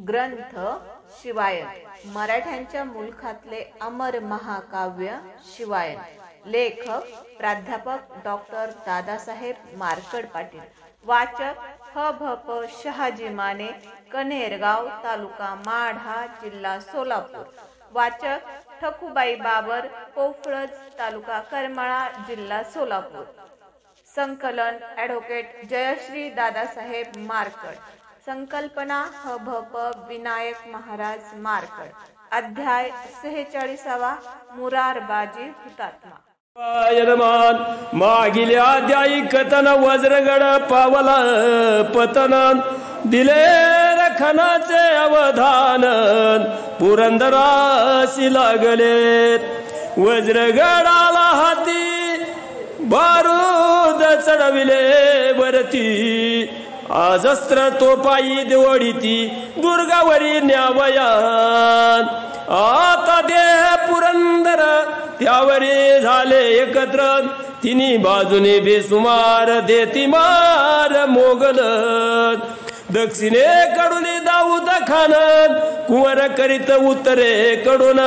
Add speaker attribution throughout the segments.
Speaker 1: ग्रंथ शिवायन मराठ्यांच्या मुलखातले अमर महाकाव्य शिवायन। लेखक प्राध्यापक डॉक्टर दादासाहेब मार्कड पाटील। वाचक ह.भ.प. शहाजी माने, कन्हेरगाव, तालुका माढा, जिल्हा सोलापूर। वाचक ठकुबाई बाबर, पोफळज, तालुका करमाळा, जिल्हा सोलापूर। संकलन ॲडव्होकेट जयश्री दादासाहेब मार्कड। संकल्पना ह.भ.प. विनायक महाराज मार्कड। अध्याय 46 मुरारबाजी हुतात्मा।
Speaker 2: मागील अध्यायी कथन वज्रगड पावला पतन, दिले रखनाचे अवधान, पुरंदराशी लागले वज्रगडाला हाती, बारूद चढविले वरती, आज अस्त्र तोपाई देवडीती, दुर्गावरी न्यावयान, आता देह पुरंदर त्यावरी झाले एकत्र, तिन्ही बाजूने बेसुमार देती मार मोगल, दक्षिणेकडून दाऊद खान कुंवर करीत उत्तरेकडून,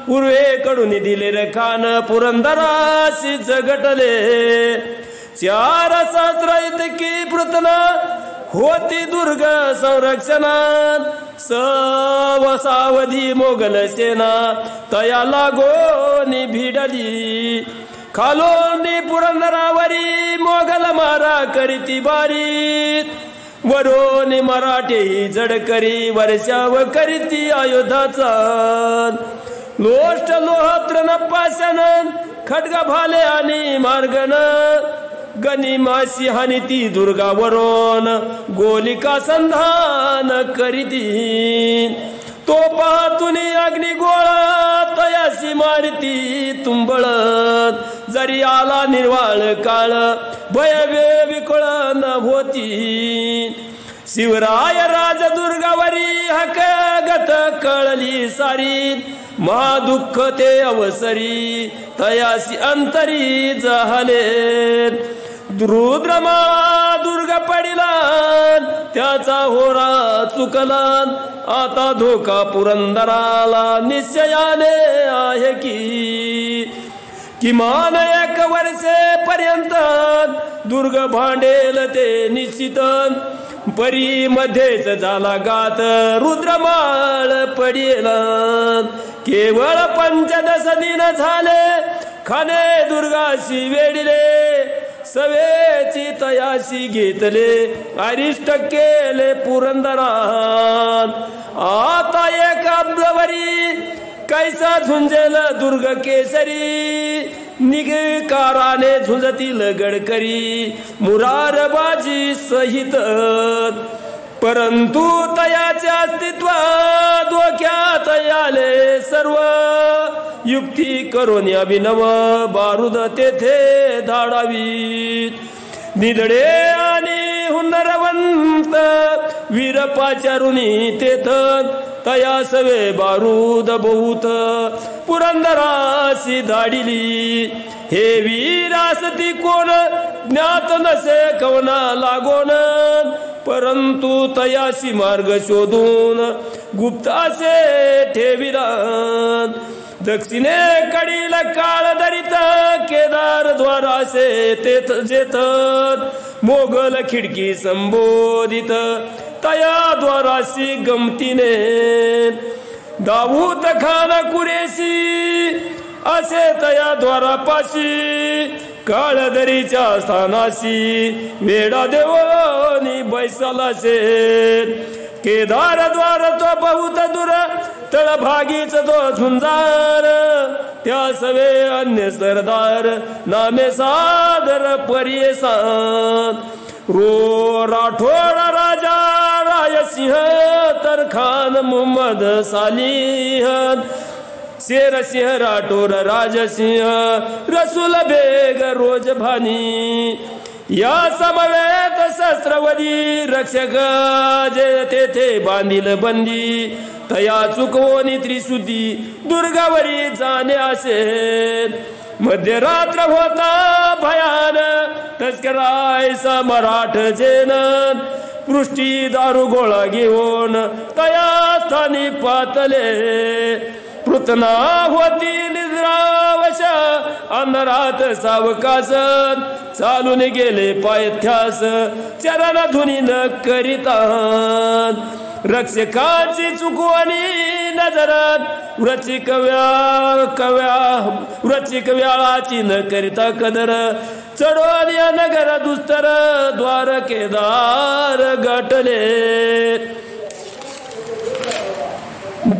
Speaker 2: पूर्वेकडून दिले रे खान पुरंदराशी झगटले, 4 सहस्र इतकी पृतना होती दुर्ग संरक्षणात, सवसावधी मोगल सेना तया लागोनी भिडली, खालोनी पुरंदरावरी मोगल मारा करीती बारीत, वरोनी मराठी जड करी वर्षाव करीती आयुधाचा, लोष्ट लोहत्र नपासन खड्ग भाले आणि मार्गन, गनिमाशी हानिती दुर्गावरून गोलिका संधान करीती, तोपातुनी अग्निगोळा तयाशी मारिती तुंबळत, जरी आला निर्वाळ काळ भयवे विकळ न होती, शिवराय राज दुर्गावरी हकगत कळली सारी, महादुःख ते अवसरी तयाशी अंतरी जहले, रुद्रमा दुर्ग पडिला त्याचा होरा चुकला, आता धोका पुरंदराला निश्चयाने आहे की, किमान 1 वर्षेपर्यंत दुर्ग भांडेल ते निश्चित, परी मध्येच झाला गात रुद्रमाळ पडेल, केवळ 15 दिन झाले खाने दुर्गाशी वेडिले, सवेची तयाशी घेतले अरिष्ट केले पुरंदरात, आता 1 अब्जवरी कैसा झुंजेल दुर्ग केसरी, निगकाराने झुंजतील गडकरी मुरारबाजी सहित, परंतु तयाचे अस्तित्व धोक्यात आले सर्व, युक्ती करून अभिनव बारूद तेथे धाडावी, निधडे आणि हुनरवंत वीरपाचारुनी तेथ, तया सवे बारूद बहुत पुरंदराशी धाडिली, हे वीर असती कोण ज्ञात नसे कवना लागोन, परंतु तयाशी मार्ग शोधून गुप्तासे ठेविला, दक्षिणेकडील काळ दरित केदार द्वारासे तेथ जेथ, मोगल खिडकी संबोधित तया द्वाराशी गमतीने, दाऊद खान कुरेशी असे तया द्वारापाशी, काळदरीच्या स्थानाशी वेडा देवनी बैसालाशे, केदार द्वार तो बहुत दूर तळभागीच तो झुंजार, त्या सवे अन्य सरदार नामे सादर परियसान, रो राठोड राजा रायसिंह तर खान मुहम्मद सालिह, शेरसिंह राठोर राजसिंह रसूल बेग रोजभानी, या समवेत शस्त्रवधी रक्षक जे तेथे बांधिल बंदी, तया चुकवोनी त्रिशुद्धी दुर्गावरी जाणे असेल, मध्यरात्र होता भयान तस्करायचा मराठ जेन, वृष्टी दारू गोळा घेऊन तया स्थानी पातले पृतना होती निद्रावश अंधारात सावकाश चालून गेले पायथ्यास चरण धुनी न करिता रक्षकाची चुकवणी नजरात वृचिक व्याळाची न करिता कदर चढोन या नगर दुस्तर द्वारकेदार गाठले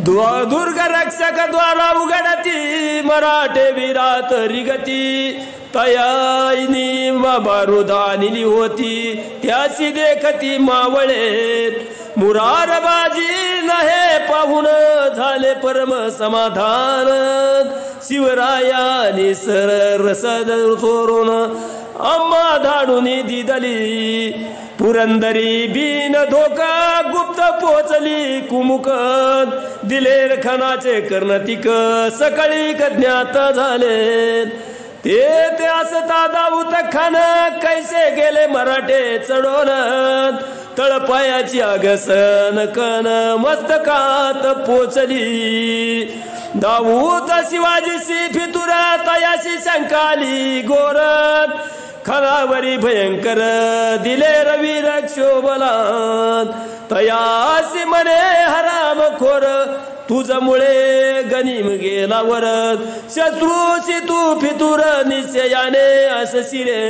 Speaker 2: दुर्ग रक्षक द्वारा उघडती मराठे वीरात रिगती तयाईनी बारुदानिली होती त्याची देखती मावळे मुरारबाजी नहे पाहून झाले परम समाधान शिवरायानी रसद चोरून अम्मा धाडून दिदली पुरंदरी बिन धोका गुप्त पोचली कुमुक दिलेर खानाचे कर्णतिक सकाळी ज्ञात झाले ते असता दाऊद खान कैसे गेले मराठे चढवून तळपायाची आगसन कन मस्तकात पोचली दाऊद शिवाजीशी फितुर तयाशी शंकाली गोरत खरावरी भयंकर दिले रवी रक्षोबलात तयासी मने हराम खोर तुझमुळे गनिम गेला वरत शत्रूची तू फितुर निश्चयाने असशिरे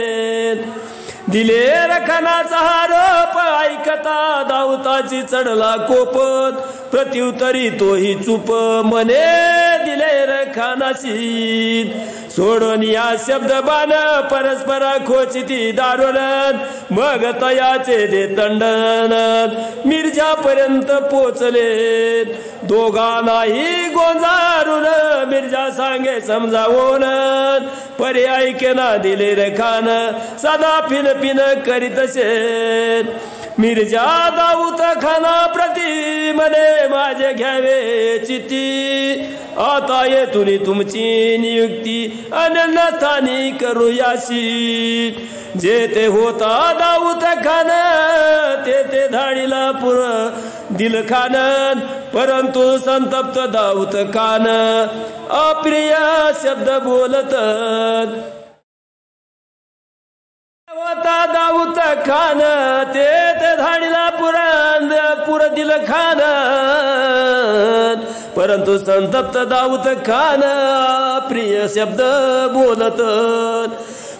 Speaker 2: दिले रखनाचा आरोप ऐकता दाऊताची चढला कोपत प्रत्युत्तरी तोही चूप मने दिले रखानाशी सोडून या शब्द बाण परस्पर खोचिती दारुणात मग तयाचे दे तंडण मिर्जापर्यंत पोचले दोघांनाही गोंजारून मिर्जा सांगे समजावून पर्याय केला दिले रखान सदा पिन पिन करीत शेत मिर्जा दाऊद खाना प्रति मने माझे घ्यावे चिती आता येथून तुमची नियुक्ती अनन्य स्थानी करूयाशी जेथे होता दाऊद खान तेथे धाडीला पुर दिल खान परंतु संतप्त दाऊद खान अप्रिय शब्द बोलत होता दाऊद खान तेथे धाडीला पुर दिल खान परंतु संतप्त दाऊद खान प्रिय शब्द बोलत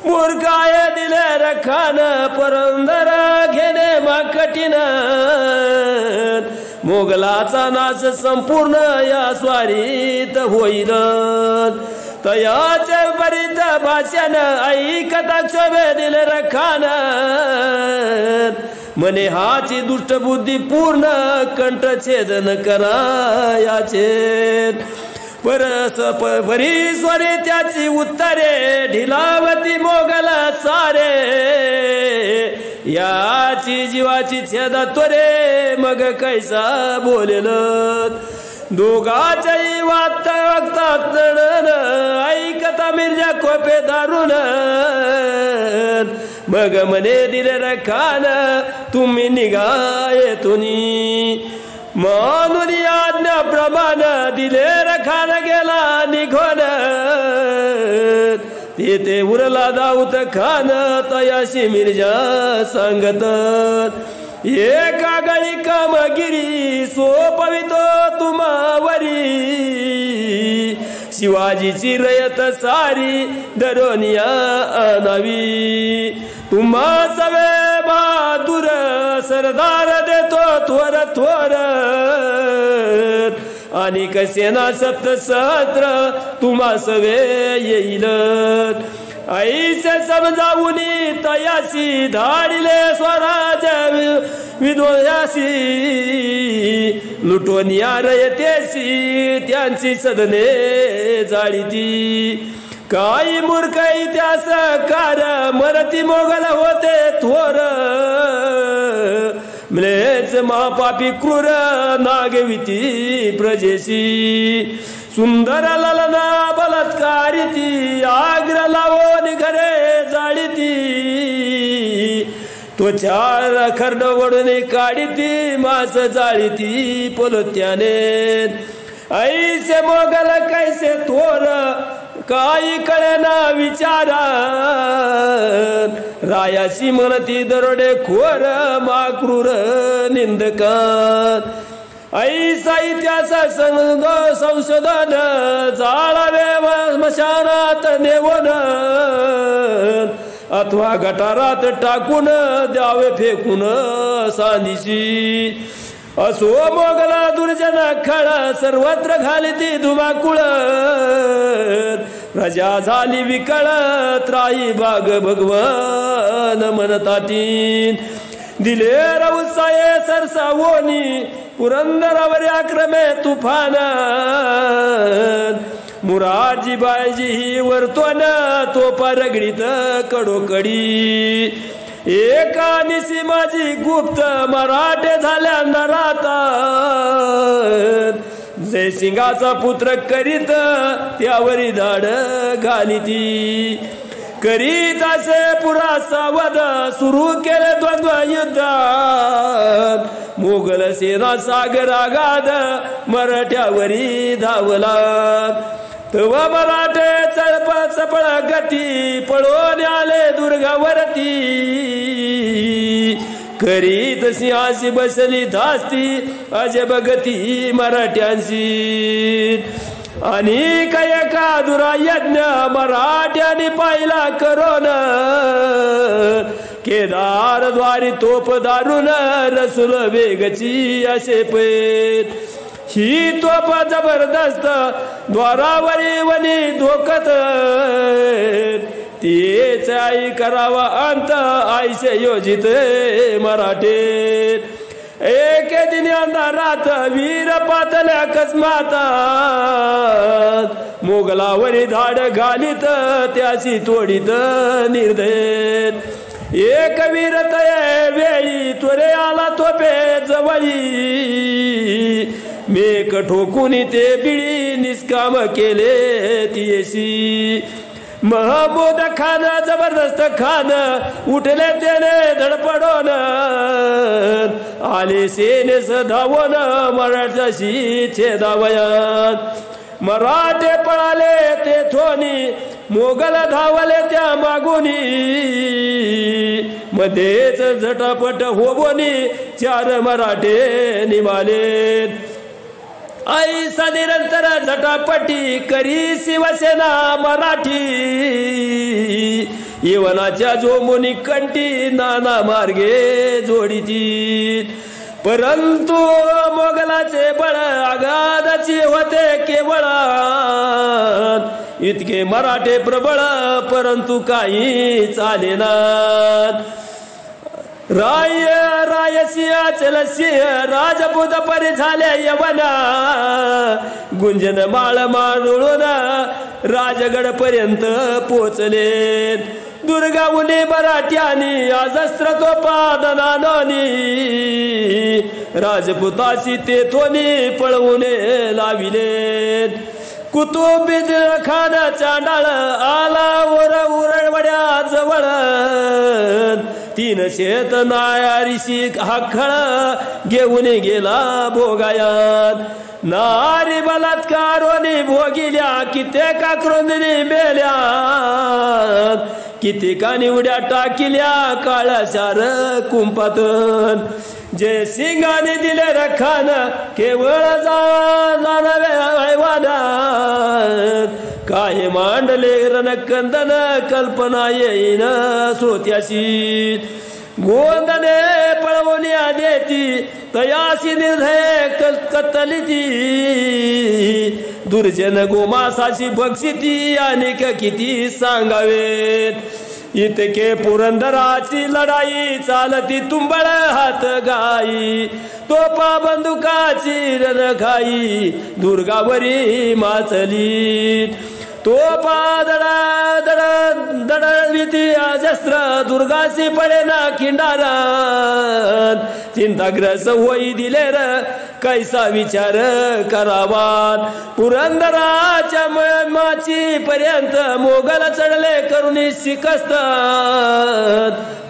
Speaker 2: मूर्खाय दिले रखान परंदर घेणे मा कठीण मोगलाचा नाश संपूर्ण या स्वारीत होईल तयाचे बरीच भाषण ऐकता क्षोभे दिले रखान मने हाची दुष्ट बुद्धी पूर्ण कंठछेदन करायाचे परीश्वरी त्याची उत्तरे ढिलावती मोगल सारे याची जीवाची छेदा त्वरे मग कैसा बोलेल दोघाच्याही वागतात ऐकता मिर्जा कोपे दारुण मग मने दिले रखान तुम्ही निघाये तुनी म्हणून आज्ञा प्रमाण दिले रखान गेला निघून तेथे उरला दाऊद खान तयाशी मिर्जा सांगत एका गळी कामगिरी सोपवितो तुम्हावरी शिवाजीची रयत सारी दरोनिया आणावी तुम्हा सवे बहादूर सरदार देतो थोर थोर आणि कसेना सप्त सहस्त्र तुम्हा सवे येईल ऐसे समजावूनी तयासी धाडिले स्वराज विद्वयासी लुटून या रयतेसी त्यांची सदने जाळीती काही मूर्ख इतिहासकार मरती मोगल होते थोर म्लेच महापापी क्रूर नागविती प्रजेशी सुंदर ललना बलात्कारिती आग्र लावून घरे जाळीती तो चार खर्ड वडून काढीती मास जाळीती पोलत्याने ऐसे मोगल कैसे थोर काही कळेना विचारा रायाशी म्हणती दरोडे खोर माक्रूर निंदकान ऐसा इतिहास संशोधन जाळावे स्मशानात नेवून अथवा गटारात टाकून द्यावे फेकून सांदिशी असो मोगला दुर्जन खळ सर्वत्र घालती धुमाकुळ प्रजा झाली विकळ त्राई बाग भगवान म्हणतातीन दिले रवसाये सरसावोनी पुरंदरावर आक्रमे तुफान मुरारजी बायजी ही वर्तोन तो परगडीत कडोकडी एका निसी माझी गुप्त मराठे झाल्या नराता जयसिंगाचा पुत्र करीत त्यावरी धाड घालीती करीत असे पुरा सावध सुरू केले द्वंद्व युद्ध मोगल सेना सागर आगाध मराठ्यावरी धावला तव मराठे चळपळ चपळ गती पळून आले दुर्गावरती करीत सिंहासी बसली धास्ती अजब गती मराठ्यांची आणि एका दुरायज्ञ मराठ्यांनी पाहिला करोन केदार द्वारी तोप दारून रसूल वेगची असे पेत ही तोप जबरदस्त द्वारावरी वनी धोकत तीच आई करावा अंत आईसे योजित मराठे एके दिनी अंधारात वीर पातल्या अकस्मात मोगलावरी धाड घालीत त्याची तोडीत निर्दय एक वीरत वेळी त्वरे आला तोपे जवळी मेक ठोकून ते बिळी निष्काम केले तियेशी महमूद खान जबरदस्त खान उठले त्याने धडपडून आले सेने सधावून मराठ्याशी छेदावयात मराठे पळाले ते थोनी मोगल धावले त्या मागुनी मध्येच झटापट होवोनी चार मराठे निघाले ऐसा निरंतर झटापटी करी शिवसेना मराठी येवनाच्या जोमुनी कंठी नाना मार्गे जोडीती परंतु मोगलाचे बळ आगादाची होते केवळ इतके मराठे प्रबळ परंतु काही चालेना रायसिंह चलसिंह राजपूत परी झाले यवना गुंजन माळ माळून राजगड पर्यंत पोचले दुर्गावुनी मराठ्यानी अजस्त्र तोपादनानी राजपुताशी तेथोनी पळवून लाविले कुतुबीद खान चांडाळ आला उरळवड्या जवळ तीन शेत नायारीशी हाखळ घेऊन गेला भोगायात नारी बलात्कारोनी भोगिल्या कित्येका क्रोंदनी मेल्या कित्येकानी उड्या टाकिल्या काळाचार कुंपातून जयसिंगाने दिले रखान केवळ जाणावे ऐवानात काय मांडले रणकंदन कल्पना येईन श्रोत्याशी गोंदने पळवण्या देती तयाशी निर्धय कत्तलिती दुर्जन गोमासाची बक्षिती अनेक किती सांगावेत इतके पुरंदराची लढाई चालती तुंबळ हात गाई तोपा बंदुकाची रणखाई दुर्गावरी माचली तोपा दडविती शस्त्र दुर्गासी पडेना खिंडारात चिंताग्रस्त होई दिले र कैसा विचार करावा पुरंदराच्या माची पर्यंत मोगल चढले करुणी शिकस्त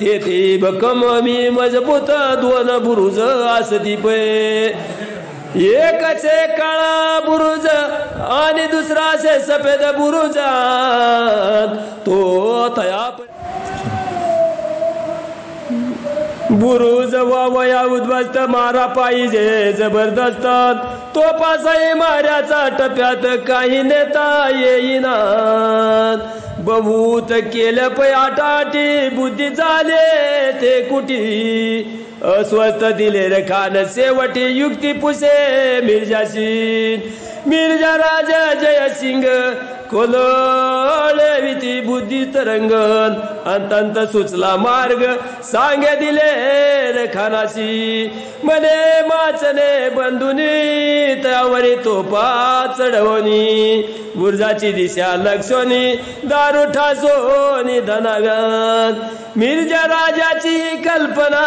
Speaker 2: तेथे भक्कम मी मजबूत दोन बुरुज असती पे एकच काळा बुरुज आणि दुसरा से सफेद बुरुज तो तया बुरुज वया उद्ध्वस्त मारा पाहिजे जबरदस्त तो पासाई माऱ्याचा टप्यात काही नेता येईना बहुत केलं पै आटाटी बुद्धी झाले ते कुटी अस्वस्थ दिले रे खान शेवटी युक्ती पुसे मिर्जा राजा जयसिंग कोलोळे विती बुद्धी तरंगन अंत सुचला मार्ग सांगे दिले रे खानाशी मने माचने बंधुनी त्यावरी तोपा चढवणी बुर्जाची दिशा लक्षोनी दारू ठासोनी धनागन मिर्जा राजाची कल्पना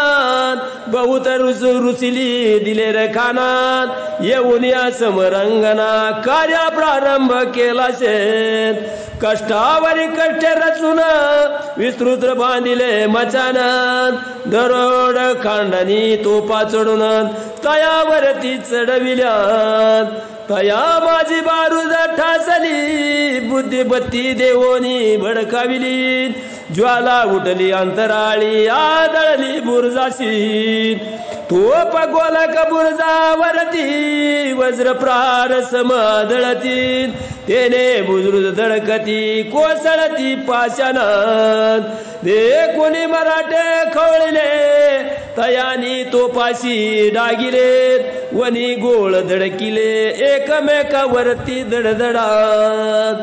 Speaker 2: बहुत रुचिली दिले रे खानात येऊन या समरंगना कार्य प्रारंभ केला शेत कष्टावरी कष्ट रचून विस्तृत बांधिले मचानात दरोड खांडानी तोपा चढून तयावरती चढविल्यात तया माझी बारूद ठासली बुद्धिबत्ती देवोनी भडकाविली ज्वाला उठली अंतराळी आदळली बुर्जाशी तोप गोलक बुर्जावरती वज्रप्रार समादळती तेने बुजुर्ग धडकती कोसळती पाषाणात कोणी मराठे खवळले तयानी तोपाशी डागिले वनी गोळ धडकिले एकमेकावरती धडधडात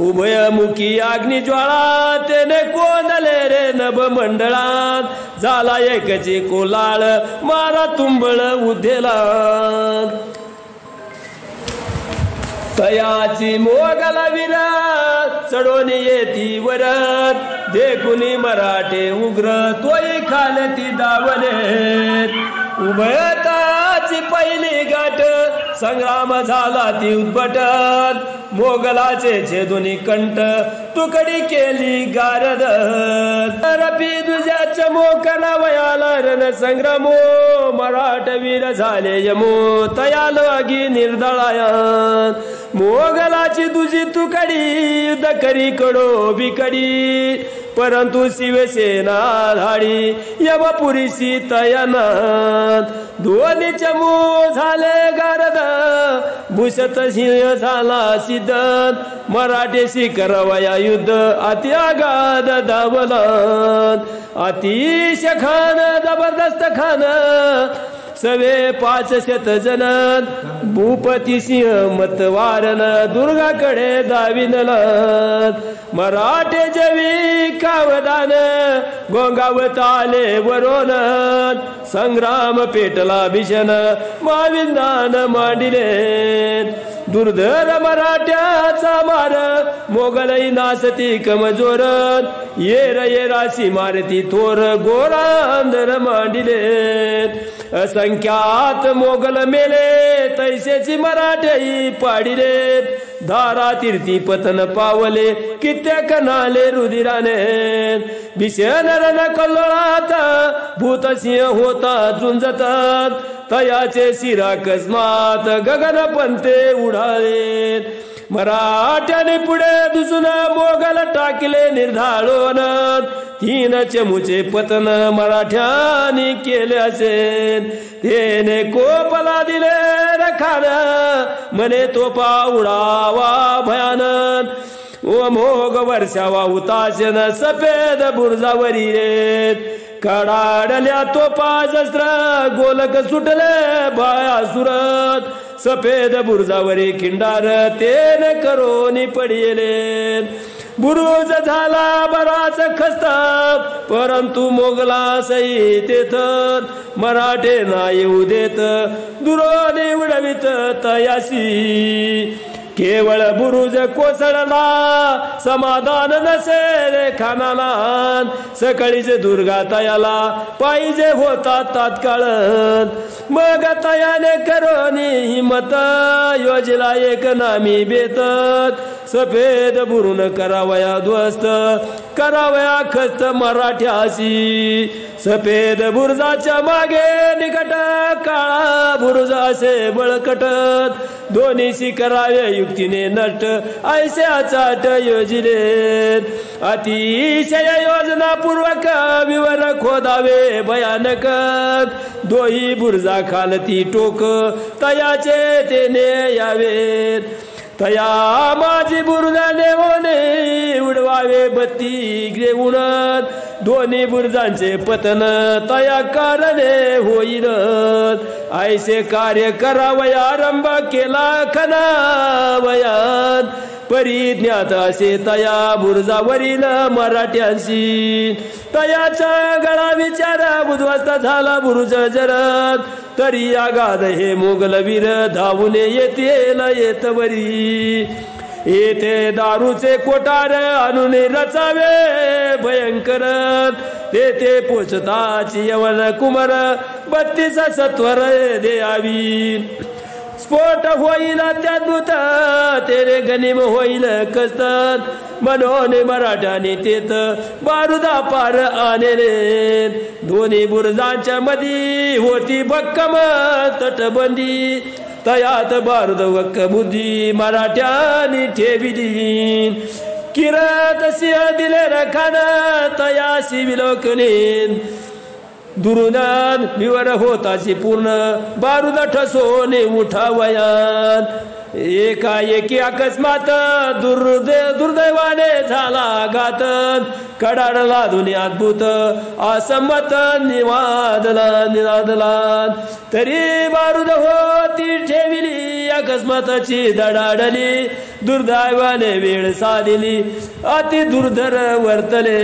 Speaker 2: उभयमुखी अग्निज्वाळा तेने कोंदले रे नभ मंडळात झाला एकची कोलाळ मारा तुंबळ उद्धेला तयाची मोगला विरात चढून येती वरत देखुनी मराठे उग्र तोही खालती दावले उभयताची पहिली गाठ संग्राम झाला ती उद्भटत मोगलाचे छेदुनी कंठ तुकडी केली गारद रपी तुझ्या चमोकला वयाला रण संग्रामो मराठवीर झाले यमो तयाल अगी निर्दळायात मोगलाची तुझी तुकडी युद्ध करी कडो बिकडी परंतु शिवसेना धाडी यमपुरीशी तयानात दोन्ही चमू झाले गारद भूषत सिंह झाला सिद्ध मराठेशी करवया युद्ध अति आगाध धावलात अतिश खान जबरदस्त खान सवे 500 जन भूपती सिंह मतवारन दुर्गाकडे धाविनलात मराठे जवी कावदान गोंगावत आले वरोन संग्राम पेटला भीषण माविंदान मांडिले दुर्धर मराठ्याचा मार मोगलई नासती कमजोर येराशी मारती थोर गोरांधर मांडिले असंख्यात मोगल मेले तैसेची मराठे पाडिले धारा तीर्थी पतन पावले कित्येक नाले रुधिराने भीषण रण कल्लोळात भूतसिंह होता झुंजतात तयाचे शिरा कस्मात गगन पंते उडाले मराठ्याने पुढे दुसून मोगल टाकले निर्धाळून 3 चमूचे पतन मराठ्याने केले असेल तेने कोपला दिले रखान मने तोपा उडावा भयानक ओ मोग वर्षावा उताशन सफेद बुर्जावरी रे कडाडल्या तोपा शस्त्र गोलक सुटले बाया सुरत सफेद बुर्जावरी खिंडार तेन करोनी पडिले बुरुज झाला बराच खस्ता परंतु मोगला सई तेथ मराठे ना येऊ देत दुरोने उडवित तयाशी केवळ बुरुज कोसळला समाधान नसेल खानाला सकाळीच दुर्गा तयाला पाहिजे होता तात्काळ मग तयाने करोनी हिम्मत योजिला एक नामी बेतत सफेद बुरून करावया ध्वस्त करावया खस्त मराठ्यासी सफेद बुरुजाच्या मागे निकट काळा बुरुज असे बळकटत दोन्हीशी करावे युक्तीने नष्ट ऐसे चाट योजिलेत अतिशय योजना पूर्वक विवर खोदावे भयानक दोही बुरुजा खालती टोक तयाचे तेने यावेत तया माझी बुरुजाने होणे उडवावे बत्ती घेऊन दोन्ही बुरुजांचे पतन तया कारणे होईल ऐसे कार्य करावया आरंभ केला खनावयात परिज्ञात असे तया बुरुजावरील मराठ्यांशी तयाचा गळा विचार उद्ध्वस्त झाला बुरुज जरत तरी आगाध हे मोगलवीर धावून येतवरी येथे दारूचे कोटार आणून रचावे भयंकर तेथे पोचताची यवन कुमार 32 सत्वर द्यावी स्फोट होईल अत्याद्भुत तेरे गनिम होईल कस्तत मनोने मराठ्याने तेथ बारुदा पार आणले दोन्ही बुरुजांच्या मधी होती भक्कम तटबंदी तयात बारुद वक्क बुद्धी मराठ्याने ठेविली किरत सिंह दिले रखान तयासी विलोकने दुरुनान विवर होताची पूर्ण बारुद ठसोने उठावयात एकाएकी अकस्मात दुर्दैवाने झाला घात कडाडला दुनी अद्भुत असंमत निनादला तरी बारुद होती ठेविली अकस्माताची धडाडली दुर्दैवाने वेळ साधिली अति दुर्धर वर्तले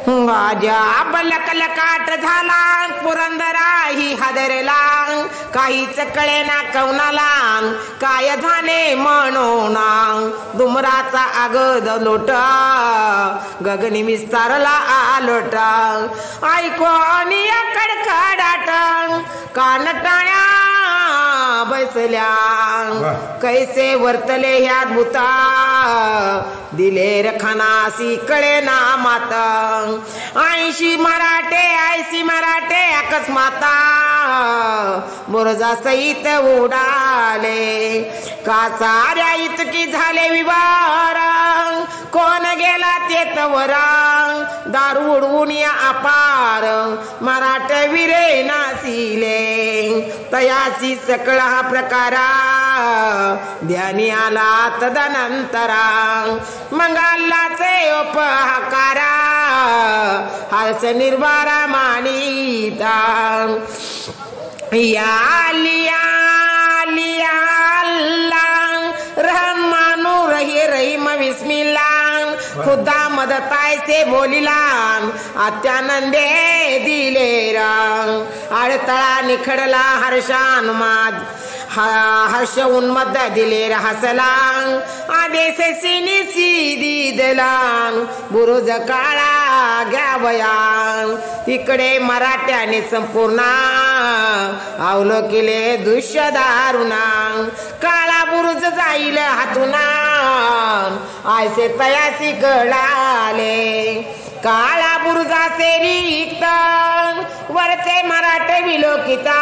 Speaker 3: अजाब लकलकाट झाला पुरंदराही हादरला काहीच कळेना कवनाला काय झाले म्हणून डुमराचा आगद लोट गगनी विस्तारला आलोट ऐकोनी कडकडाट कानटाळ्या बैसल्या कैसे वर्तले ह्या भूता दिले रखानासी कळे ना मात 80 मराठे अकस्माता बुरुजा सहित उडाले का साऱ्या इतकी झाले विवार कोण गेला ते तवरा दारू उडवून या अपार मराठवीरे नासिले तयाची सकळ हा प्रकारा ध्यानी आला तदनंतरा मंगालाचे उपहाकारा हर्ष निर्वारा मानिता या लिया लिया अल्लाह रहमानु रहीम बिस्मिल्लाह खुदा मदताय से बोलिला अत्यानंदे दिले अडतळा निखडला हर्षानुमाद हर्ष उन्मद दिले हसला आदेश सिनी सीधी दिला बुरुज काळा घ्यावया इकडे मराठ्याने संपूर्ण अवलोकिले दृश्य दारुणा काळा बुरुज जाईल हातुना आयसे तयासी कळाले काळा बुरुजाचे रिक्त वरचे मराठे विलोकिता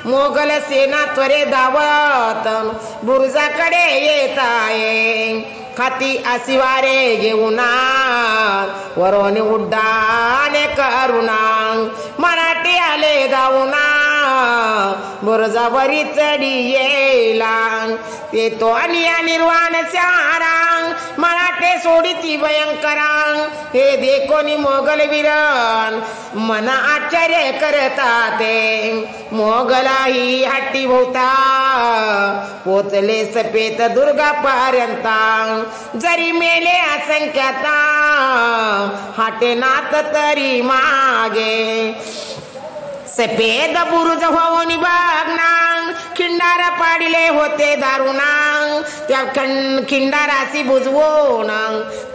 Speaker 3: मोगल सेना त्वरे धावत बुरुजाकडे येत आहे खाती आसिवारे घेऊन वरोने उड्डाणे करुणा मराठी आले धावूना बुरुजावरी चढी येला ते तो अनिया निर्वाण चारा मराठे सोडिती भयंकरा हे देखोनी मोगल वीरन मन आश्चर्य करतात मोगलाही हट्टी भोवता पोचले सपेत दुर्गापर्यंत जरी मेले असंख्याता हाटेनात तरी मागे सफेद बुरुज होऊन बघना खिंडार पाडिले होते दारुणा त्या खिंडारासी बुजवून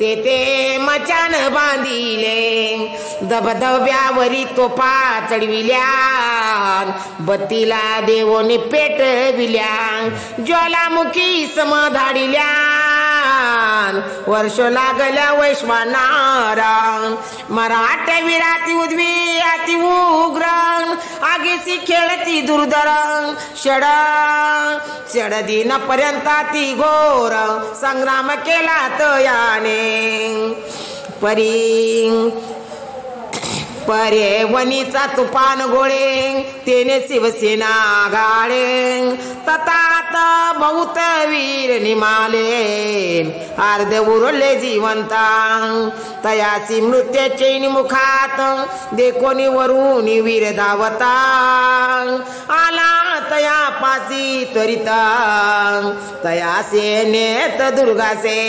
Speaker 3: ते मचान बांधिले धबधब्यावरी तोफा चढविल्या बत्तीला देवोने पेटविल्या ज्वालामुखी समधाडिल्या वर्ष लागल्या वैश्वानारा मराठ्या विराती उद्वी अति उग्र आगेसी खेळती दुर्धर षड दिन पर्यंत ती घोर संग्राम केला तयाने परे वनीचा तुफान गोळे तेने शिवसेना गाळे ततात बहुत वीर निमाले अर्ध उरले जिवंता तयासी मृत्यूचे मुखात देखोनी वरून वीर धावता आला तया पासी त्वरिता तयासे नेत दुर्गासे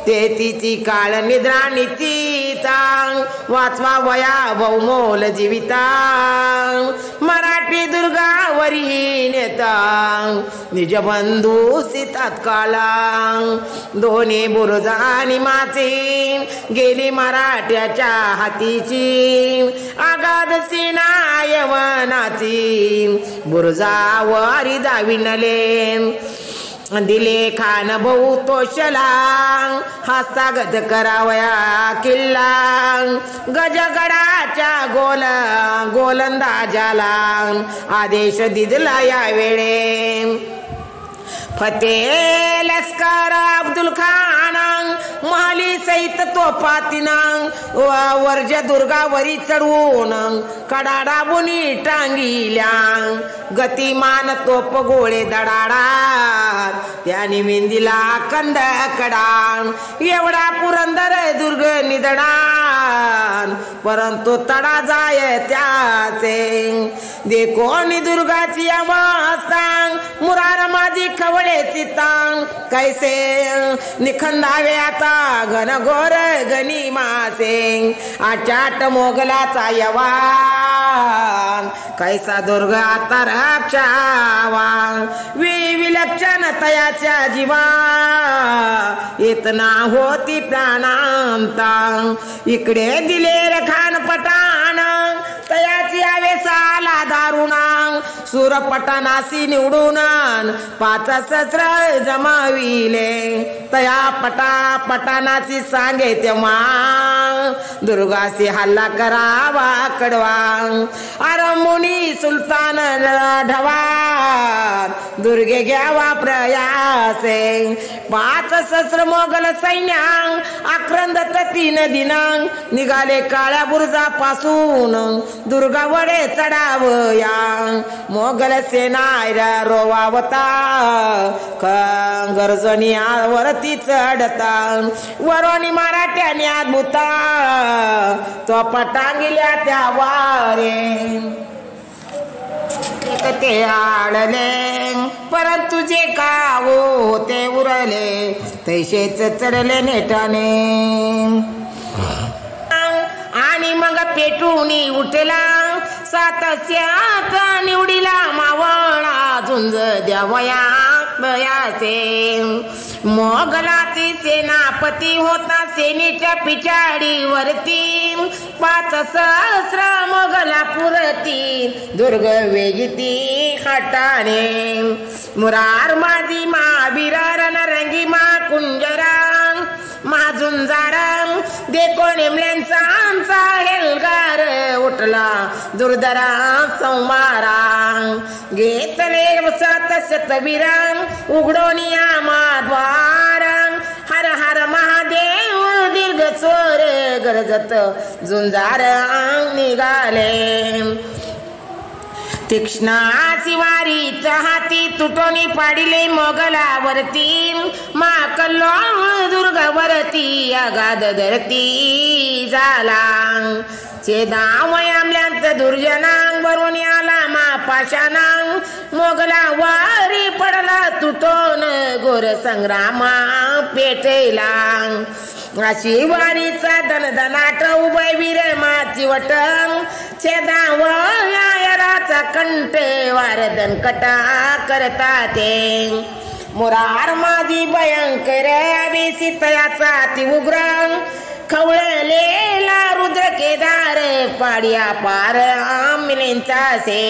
Speaker 3: ते तिची काळ निद्रा नीतीचा वाचवा वया बहुमोल जीविता मराठी दुर्गावरी नेता निज बंधू सीतात्काला दोन्ही बुरुजानी माची गेली मराठ्याच्या हातीची आगाध सेना यवनाची बुरुजावरी दाविनले दिले खान भाऊ तोषला हस्तागत करावया किल्ला गजगडाच्या गोलंदाजाला आदेश दिला या वेळे फते लष्कर अब्दुल खान महाली सहित तोफातीना वर्ज दुर्गावरी चढवून कडाडा बुनी टांगिल्या गतिमान तोप गोळे दडाडा त्याने मेंदीला कंद कडा एवढा पुरंदर दुर्ग निदडान परंतु तडा जाय त्याचे देखोनी दुर्गाची अवस्था मुरार माझी खवळे चितांग कैसे निखंदावे आता घनघोर गणी मासे आचाट मोगलाचा यवान कैसा दुर्ग आता रक्षावा विलक्षण तयाच्या जीवा इतना होती प्राणांता इकडे दिलेर खान पटान तयाची आवेसाला दारुणा सुरपटानासी निवडून 5 शस्त्र जमाविले तया पटानाची सांगे तेव्हा दुर्गासी हल्ला करावा कडवा अरमुनी सुलतान ढवा दुर्गे घ्यावा प्रयासे 5 शस्त्र मोगल सैन्या आक्रंदत 3 दिनांक निघाले काळ्या बुरुजापासून दुर्गा वडे चढावया मोगल सेना रोवावता गरजनी वरती चढता वरोनी मराठ्याने अद्भुता तो पटांगिल्या त्या वारे ते आडले परंतु जे कावो ते उरले तैसेच चढले नेटाने आणि मग पेटूनी उठला 700 निवडीला मावळा झुंज द्यावया बयाचे मोगलाती सेनापती होता सेनेच्या पिछाडीवरती 5 सहस्र मोगला पुरती दुर्ग वेगिती हटाने मुरार माझी महावीर रणरंगी मा कुंजरा माझुंजारा देखो नेमल्यांचा आमचा हेलगार उठला दुर्धरा संवारा घेतले 700 उघडोनिया माद्वार हर हर महादेव दीर्घ चोर गरजत झुंजार निघाले तीक्ष्ण शिवारीच्या हाती तुटोनी पाडिले मोगलावरती मा कल्लोळ दुर्गावरती अगाध धरती झाला छेदावयामल्यांचं दुर्जनांग भरून आला मापाशानांग मोगला वारी पडला तुटून घोर संग्रामा पेटेला अशी वारीचा दणदणाट उभय वीर माची वटंग छेदावयाराचा कंठे वारदन कटा करता ते मुरार माझी भयंकर अभिसित याचा ती उग्र खवळलेला रुद्र केदार पाडिया पार मिनींचा से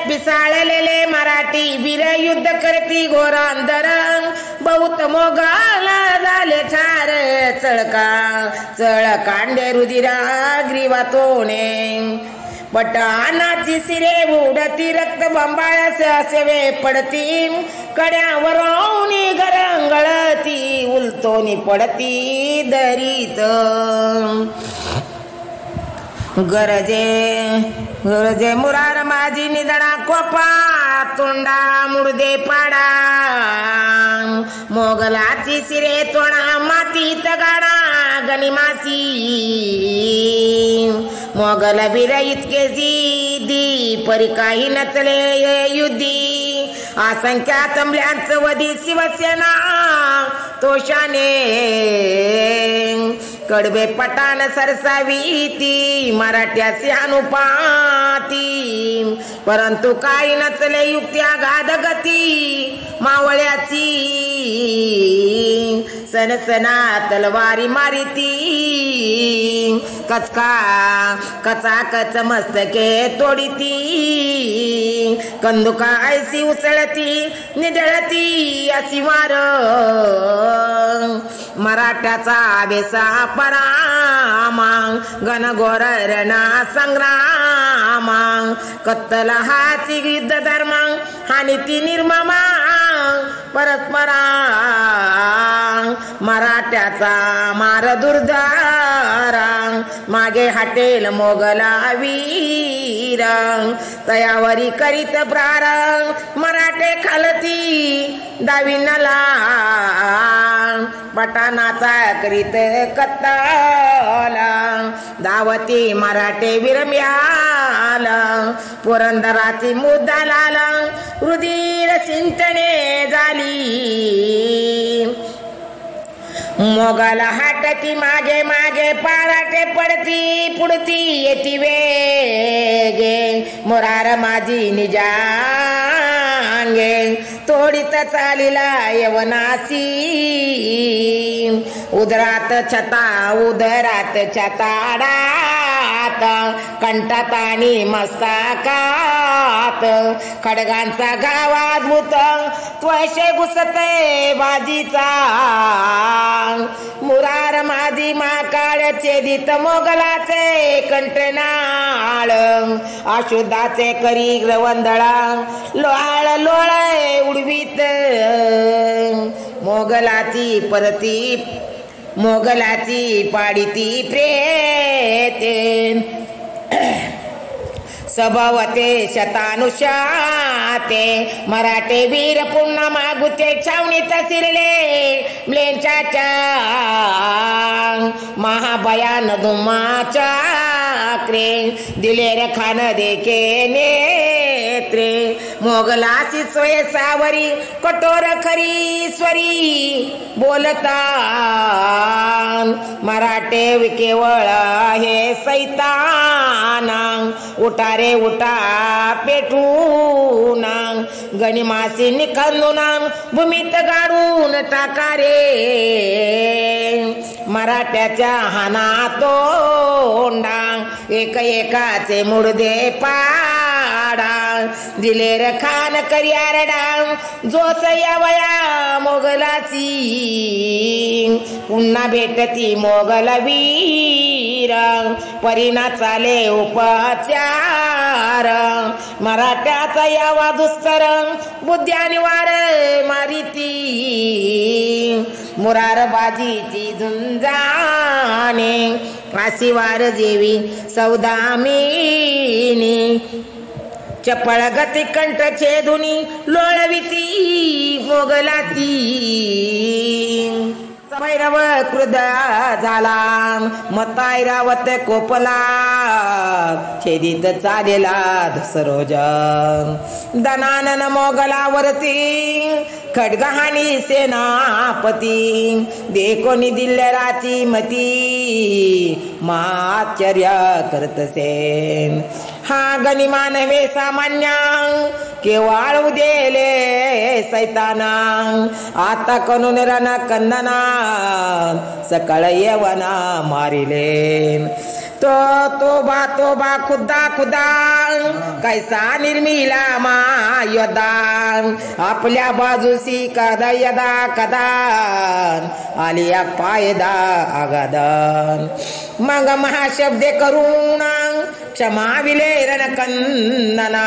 Speaker 3: पिसाळलेले मराठी वीर युद्ध करती घोर अंधर बहुत मोगाल झाले ठार चळकांडे रुधिरा ग्रीवा तोणे पटानाची सिरे उडती रक्त बंबाळ्यास असे पडती कड्यावरून गरंगळती उलतोनी पडती दरीत गरजे मुरार माझी निदडा कोपा तोंडा मुडदे पाडा मोगलाची सिरे तोडा मातीत गाडा गनिमासी मोगल वीर इतके जिदी परी काही नचले युद्धी असंख्या तंबल्यांचं वधी शिवसेना तोशाने कडबे पटान सरसावी ती मराठ्याची अनुपाती परंतु काही नचले युक्त्या गादगती मावळ्याची सनसना तलवारी मारिती कचाकच मस्तके तोडीती कंदुका ऐसी उसळती निडळती अशी वार मराठ्याचा बेसा परामा घनघोर रणा संग्रामा कत्तल हाची युद्ध धर्म हानी ती निर्ममा परस्परा मराठ्याचा मार दुर्धारा मागे हटेल मोगला वीर तयावरी करीत प्रारंभ मराठे खालती दाविनला पटानाचा करीत कत्तला दावती मराठे विरम्याला पुरंदराची मुद्दा लाला रुधिर सिंचने झाली मोगल हाटती मागे मागे पाराटे पडती पुढती येती वेगे मुरार माझी निजांगे तोडीत चालिला यवनासी उदरात छताडात कंठात आणि मस्तकात खडगांचा गावात भूत त्वशे घुसते बाजीचा मुरार माझी माकाळ छेदित मोगलाचे कंठनाळ अशुद्धाचे करी ग्रवंदळा लोळ लोळे उडवीत मोगलाची पाडिती प्रेते सभवते शतानुशाते मराठे वीर पुन्हा मागुते छावणीत शिरले म्लेंच्या महाभयान धुमाच्या क्रे दिलेर खान देखे नेत्रे मोगलाची सोय सावरी कठोर खरी स्वरी बोलता मराठे केवळ हे सैताना उठारे उठा पेटून गणिमासी निखंदून भूमीत गाडून टाकारे मराठ्याच्या हाना तोंडा एक एकाचे मुडदे पाडा दिलेर खान करियारडा जोस यावया मोगलाची पुन्हा भेटती मोगल वीर परिणा चाले उपचार मराठ्याचा यावा दुस्तर बुद्ध्यानिवार मारिती मुरार बाजीची झुंजाने आशिवार देवी सौदामिनी चपळ गती कंठ छेदुनी लोळविती मोगलाती भैरव क्रुद्ध झाला मतायरावत कोपला छेदित चालेला सरोज दनानन मोगलावरती खडगहानी सेनापती देखोनी दिल्लराची मती माश्चर्य करतसे हा गनिमान वे सामान्य केवळ उदेले सैताना आता कनून रण कंदना सकाळ येवना मारिले तो बा खुदा कैसा निर्मिला मा योदा आपल्या बाजूसी कदा यदा कदा आलिया पायदा आगादान मग महाशब्दे करून क्षमा विले रणकंदना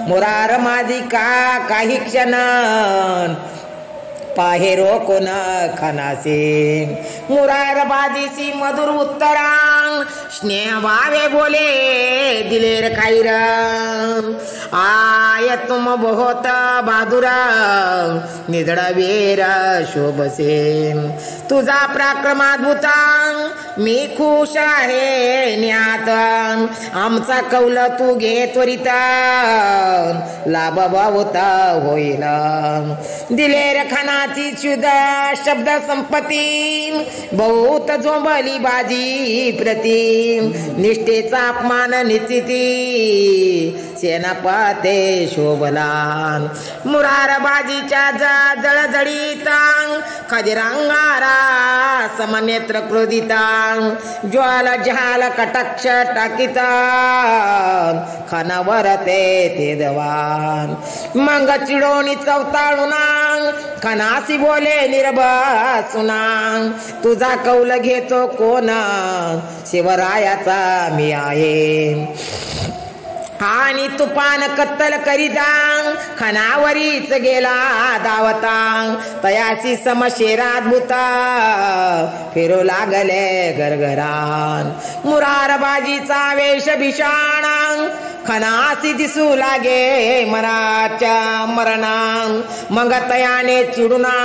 Speaker 3: मुरार माझी काही क्षण पाहेरो कोण खनासे मुरार बाजीची मधुर उत्तरांग स्नेह भावे बोले दिलेर खाईर आय तुम बहुत बहादुर निधडा वीर शोभसे तुझा पराक्रमाद्भुता मी खुश आहे न्यात आमचा कौल तू घे त्वरित लाभ भावता होईल दिलेर खानाची शुद्ध शब्द संपत्ती बहुत झोंबली बाजी प्रति निष्ठेचा अपमान निश्चिती सेनापते शोभलान मुरार बाजीच्या जळजळीतांग खदिरांगारा समनेत्र क्रोधितांग ज्वाल जहाल कटाक्ष टाकीता खानावर ते दवान मग चिडोनी चवताळूनांग खनासी बोले निर्भसुनांग तुझा कौल घेतो कोण शिवरायाचा मी आहे आणि तुफान कत्तल करीतांग खनावरीच गेला दावतांग तयासी समशेराद्भुता फिरू लागले गरगरान मुरार बाजीचा वेश भीषणांग खनासी दिसू लागे मराच्या मरणांग मग तयाने चिडुना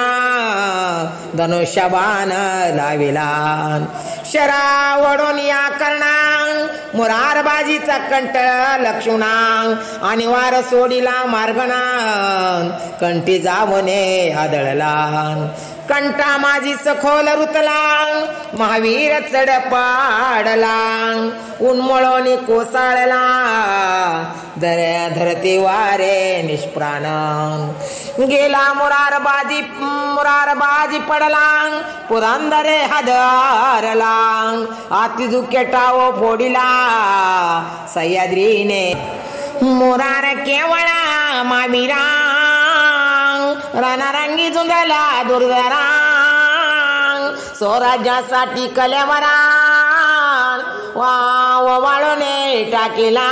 Speaker 3: धनुष्यबाण लाविलान शरावडून या करणांग मुरार बाजीचा कंठ लक्षुणांग आणि वार सोडीला मार्गणांग कंठी जावने आदळलान कंटा माझी सखोल रुतलांग महावीर चढ पाडलांग उन्मळोनी कोसळला धरती वारे निष्प्राण गेला मुरार बाजी पडलांग पुरंदरे हादरलांग आती झुकेटाओ फोडिला सह्याद्रीने मुरार केवळा माविरा रणरंगी झुंजला दुर्धरांग स्वराज्यासाठी कलेवरान वाळूने टाकीला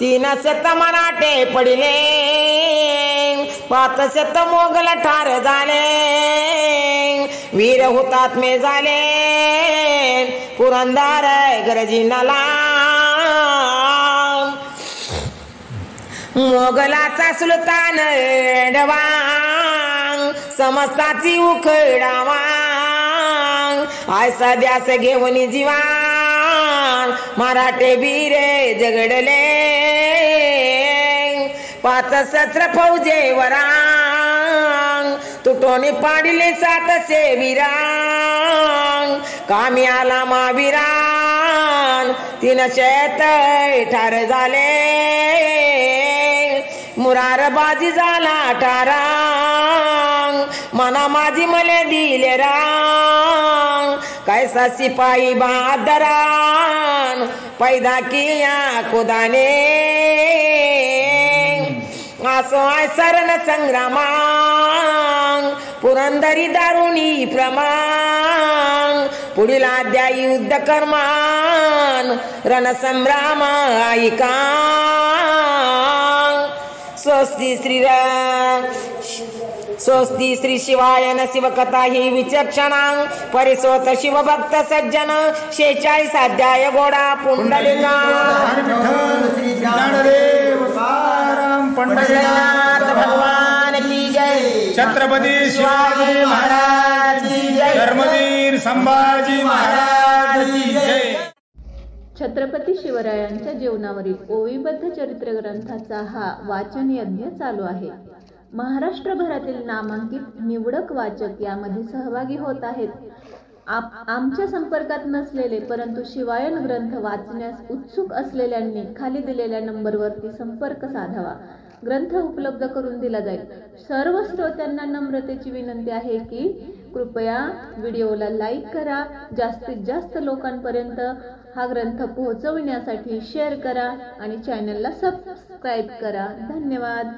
Speaker 3: तीन शत मराठे पडिले 5 शत मोगल ठार झाले वीर हुतात्मे झाले पुरंदर गरजिनाला मोगलाचा सुलतान डवांग समस्ताची उखडावांग आय सध्यास घेऊन जीवान मराठे वीरे जगडले 5 शस्त्र फौजे वरांग तुटोनी पाडिले 700 वीरांग कामी आला महावीरान 300 ठार झाले मुरार बाजी झाला ठारांग मना माझी मले दिले रांग कैसा सिपाही बहादरान पैदा किया खुदाने आसो आय सरण संग्रामांग पुरंदरी दारुणी प्रमांग पुढील अध्यायी युद्ध कर्मान रणसंग्राम ऐका स्वस्ति श्री शिवायन शिवकथा ही विचक्षणांग परिसोत शिवभक्त सज्जन 46 अध्याय गोडा पुंडलिका पंढरीनाथ भगवान की जय।
Speaker 4: छत्रपती शिवाजी महाराज की जय, धर्मवीर संभाजी महाराज की जय.
Speaker 1: छत्रपती शिवरायांच्या जीवनावरील ओवीबद्ध चरित्र ग्रंथाचा हा वाचन यज्ञ चालू आहे. महाराष्ट्रभरातील नामांकित निवडक वाचक यामध्ये सहभागी होत आहेत. आमच्या संपर्कात नसलेले परंतु शिवायन ग्रंथ वाचण्यास उत्सुक असलेल्यांनी खाली दिलेल्या नंबरवरती संपर्क साधावा. ग्रंथ उपलब्ध करून दिला जाईल. सर्व श्रोत्यांना नम्रतेची विनंती आहे की कृपया व्हिडिओला लाईक करा, जास्तीत जास्त लोकांपर्यंत हा ग्रंथ पोहोचविण्यासाठी शेअर करा आणि चॅनलला सबस्क्राईब करा. धन्यवाद.